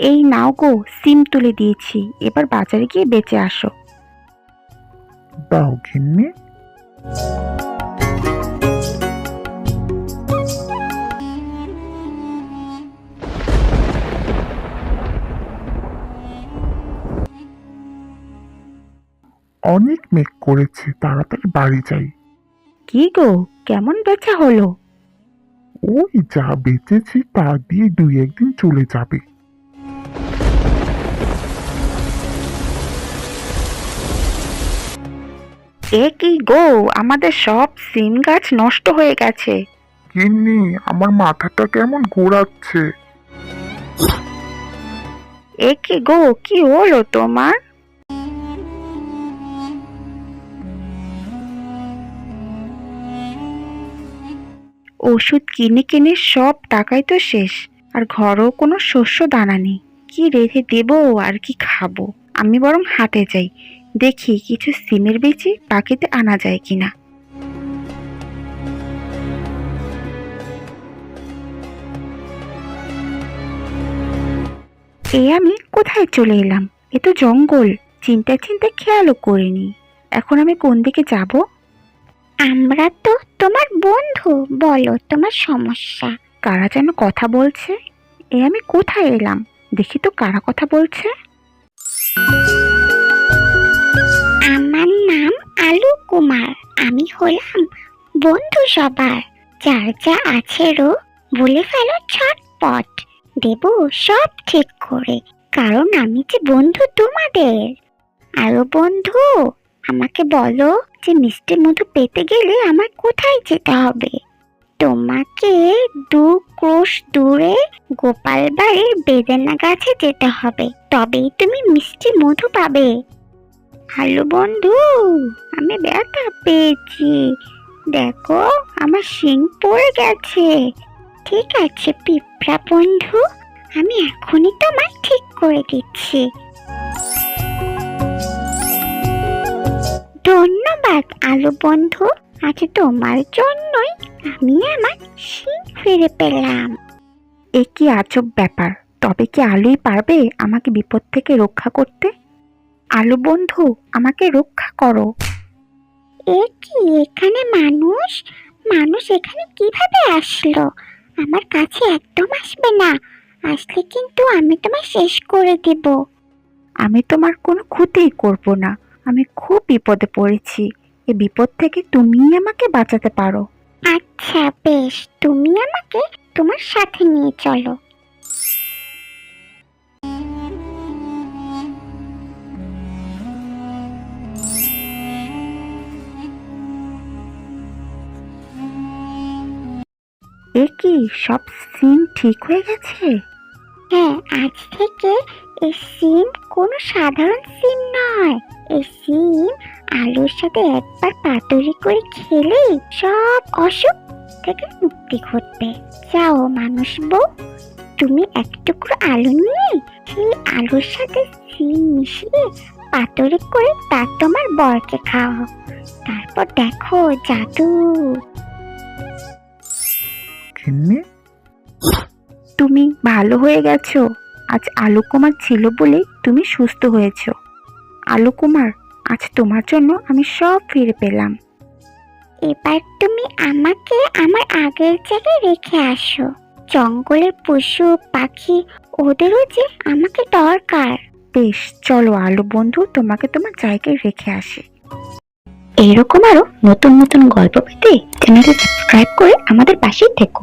এই নাও গো, সিম তুলে দিয়েছি, এবার বাজারে গিয়ে বেচে আসো। দাও গিন্নি। অনেক মেঘ করেছে, তাড়াতাড়ি বাড়ি যাই। কি গো, কেমন বেচা হলো? ওই যা বেচেছি তা দিয়ে 2-1 দিন চলে যাবে। এ কি গো, আমাদের সব সিম গাছ নষ্ট হয়ে গেছে। গিন্নি, আমার মাথাটা কেমন ঘোরাচ্ছে। এ কি গো, কি হলো তোমার? ওষুধ কিনে কিনে সব টাকাই তো শেষ, আর ঘরেও কোনো শস্য দানা নেই। কি রেঁধে দেবো আর কি খাবো? আমি বরং হাটে যাই, দেখি কিছু সিমের বীজ বাকিতে আনা যায় কিনা। আমি কোথায় চলে এলাম? এ তো জঙ্গল, চিন্তায় চিন্তায় খেয়ালও করিনি। এখন আমি কোন দিকে যাব? আমরা তো তোমার বন্ধু, বলো তোমার সমস্যা। কারা যেন কথা বলছে। আমি কোথায় এলাম? দেখি তো কারা কথা বলছে। আমার নাম আলু কুমার, আমি হলাম বন্ধু সবার। যার যা আছে রো বলে ফেলো ছটপট, দেব সব ঠিক করে, কারণ আমি যে বন্ধু তোমাদের। আরো বন্ধু, আমাকে বলো যে মিষ্টি মধু পেতে গেলে আমার কোথায় যেতে হবে? তোমাকে 2 ক্রোশ দূরে গোপাল বাড়ির বেদানা গাছে যেতে হবে, তবেই তুমি মিষ্টি মধু পাবে। হ্যালো বন্ধু, আমি ব্যথা পেয়েছি, দেখো আমার শিং পড়ে গেছে। ঠিক আছে পিঁপড়া বন্ধু, আমি এখনই তোমায় ঠিক করে দিচ্ছি। ধন্যবাদ আলু বন্ধু, আজ তোমার জন্যই আমি আমার শিং ফিরে পেলাম। এ কি আজব ব্যাপার! তবে কি আলুই পারবে আমাকে বিপদ থেকে রক্ষা করতে? আলু বন্ধু, আমাকে রক্ষা করো। এ কি, এখানে মানুষ? মানুষ এখানে কিভাবে আসলো? আমার কাছে একদম আসবে না, আসলে কিন্তু আমি তোমায় শেষ করে দেব। আমি তোমার কোনো ক্ষতিই করব না, আমি খুব বিপদে পড়েছি। এ বিপদ থেকে তুমিই আমাকে বাঁচাতে পারো। আচ্ছা বেশ, তুমি আমাকে তোমার সাথে নিয়ে চলো। এ কি, সব সিম ঠিক হয়ে গেছে? হ্যাঁ, আজ থেকে এই সিম কোনো সাধারণ সিম নয়। এই সিম আলুর সাথে একবার পাতুরি করে খেলেই সব অসুখ থেকে মুক্তি ঘটবে। যাও মানুষ বউ, তুমি এক টুকরো আলু নিয়ে সেই আলুর সাথে সিম মিশিয়ে পাতুরি করে তা তোমার বরকে খাও, তারপর দেখো জাদু। গিন্নি, তুমি ভালো হয়ে গেছো। আজ আলু কুমার ছিল বলেই তুমি সুস্থ হয়েছো। আলু কুমার, আজ তোমার জন্য আমি সব ফিরে পেলাম। এবার তুমি আমাকে আমার আগের জায়গায় রেখে আসো। জঙ্গলের পশু পাখি ওদেরও যে আমাকে দরকার। বেশ, চলো আলু বন্ধু, তোমাকে তোমার জায়গায় রেখে আসি। এরকম আরো নতুন নতুন গল্প পেতে চ্যানেলটি সাবস্ক্রাইব করে আমাদের পাশেই থেকো।